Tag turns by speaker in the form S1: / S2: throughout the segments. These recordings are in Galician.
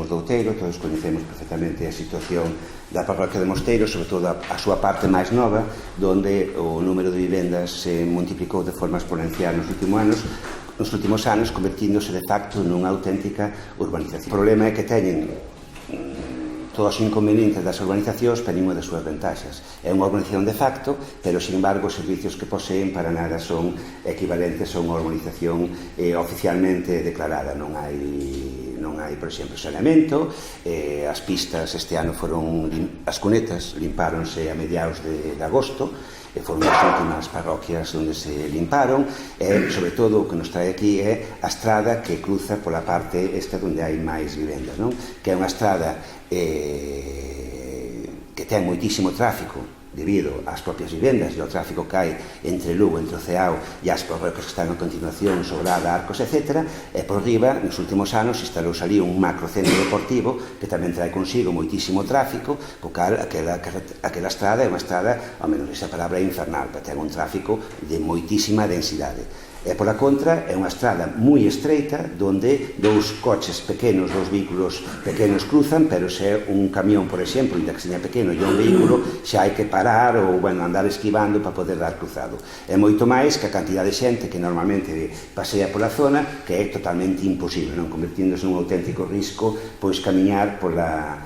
S1: somos do Outeiro, todos coñecemos perfectamente a situación da parroquia de Mosteiro, sobre todo a súa parte máis nova, onde o número de vivendas se multiplicou de forma exponencial nos últimos anos, convertíndose de facto nunha auténtica urbanización. O problema é que teñen todos os inconvenientes das urbanizacións, pero unha das súas ventaxas. É unha urbanización de facto, pero, sin embargo, os servicios que poseen para nada son equivalentes a unha urbanización oficialmente declarada. Non hai, por exemplo, saneamento, as pistas este ano foron, as cunetas limpáronse a mediados de agosto, foron as últimas parroquias onde se limparon, e, sobre todo, o que nos trae aquí é a estrada que cruza pola parte esta onde hai máis vivendas, non? Que é unha estrada que ten moitísimo tráfico debido ás propias vivendas e ao tráfico que hai entre Lugo, entre o Ceao e as parroquias que están a continuación, Sobrada, Arcos, etc. E por riba, nos últimos anos, instalouse ali un macrocentro deportivo que tamén trae consigo moitísimo tráfico, co cal aquela estrada é unha estrada, ao menos esa palabra é infernal, pero ten un tráfico de moitísima densidade. E, pola contra, é unha estrada moi estreita, onde dous coches pequenos, dous vehículos pequenos cruzan, pero se é un camión, por exemplo, ainda que seña pequeno, e un vehículo, xa hai que parar ou, andar esquivando para poder dar cruzado. É moito máis que a cantidad de xente que normalmente pasea pola zona, que é totalmente imposible, non, convertíndose nun auténtico risco, pois, camiñar pola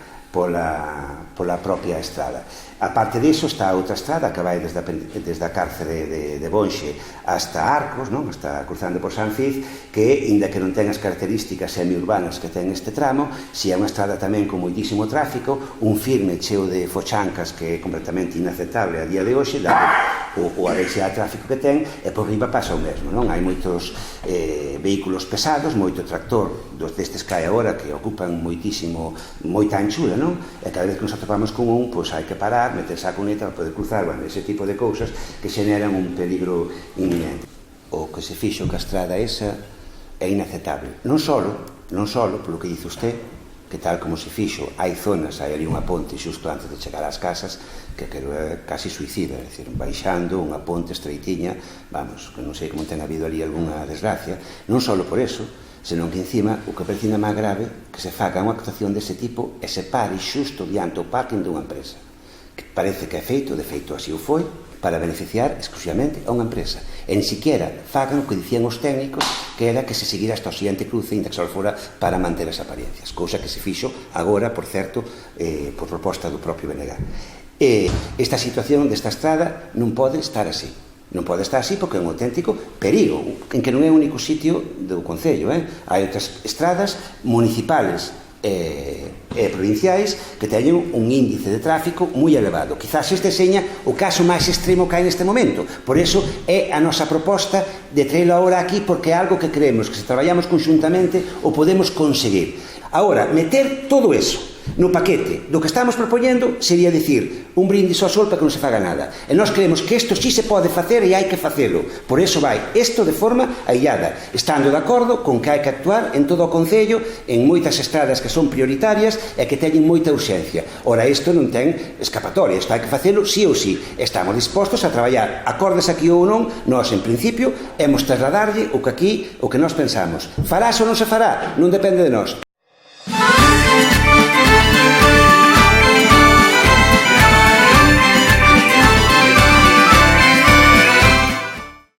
S1: propia estrada. A parte disso está outra estrada que vai desde a cárcere de Bonxe hasta Arcos, non? Hasta cruzando por San Fiz, que, inda que non ten as características semiurbanas que ten este tramo, si é unha estrada tamén con moitísimo tráfico, un firme cheo de fochancas que é completamente inaceptable a día de hoxe, dado o densidade de tráfico que ten, e por riba pasa o mesmo, non? Hai moitos vehículos pesados, moito tractor destes que hai agora que ocupan moita anchura, non? E cada vez que nos atopamos con un, pois hai que parar, meterse a cuneta para poder cruzar, ese tipo de cousas que xeneran un peligro inminente. O que se fixo ca estrada esa é inaceptable. Non só, polo que dice usted, que tal como se fixo, hai zonas, hai ali unha ponte xusto antes de chegar ás casas, que é casi suicida, é dicir, baixando unha ponte estreitiña, vamos, que non sei como ten habido ali algunha desgracia, non só por eso, senón que encima o que parece máis grave que se faga unha actuación dese tipo e se pare xusto diante o parking dunha empresa, que parece que é feito, de feito así o foi, para beneficiar exclusivamente a unha empresa. E ni siquiera fagan o que dicían os técnicos, que era que se seguira hasta o siguiente cruce, inda que só fora para manter as apariencias, cousa que se fixo agora, por certo, por proposta do propio BNG. E esta situación desta estrada non pode estar así. Non pode estar así porque é un auténtico perigo, en que non é o único sitio do Concello. Hai outras estradas municipales e provinciais que teñen un índice de tráfico moi elevado. Quizás este seña o caso máis extremo que hai neste momento. Por iso é a nosa proposta de traelo agora aquí, porque é algo que creemos que se traballamos conxuntamente o podemos conseguir. Agora, meter todo eso no paquete do que estamos propoñendo sería dicir un brindis ao sol para que non se faga nada. E nós creemos que isto sí se pode facer e hai que facelo. Por iso vai isto de forma aillada, estando de acordo con que hai que actuar en todo o Concello, en moitas estradas que son prioritarias e que teñen moita urxencia. Ora, isto non ten escapatoria, isto hai que facelo sí ou sí. Estamos dispostos a traballar, acordes aquí ou non, nós en principio hemos trasladarlle o que nós pensamos. Farase ou non se fará? Non depende de nós.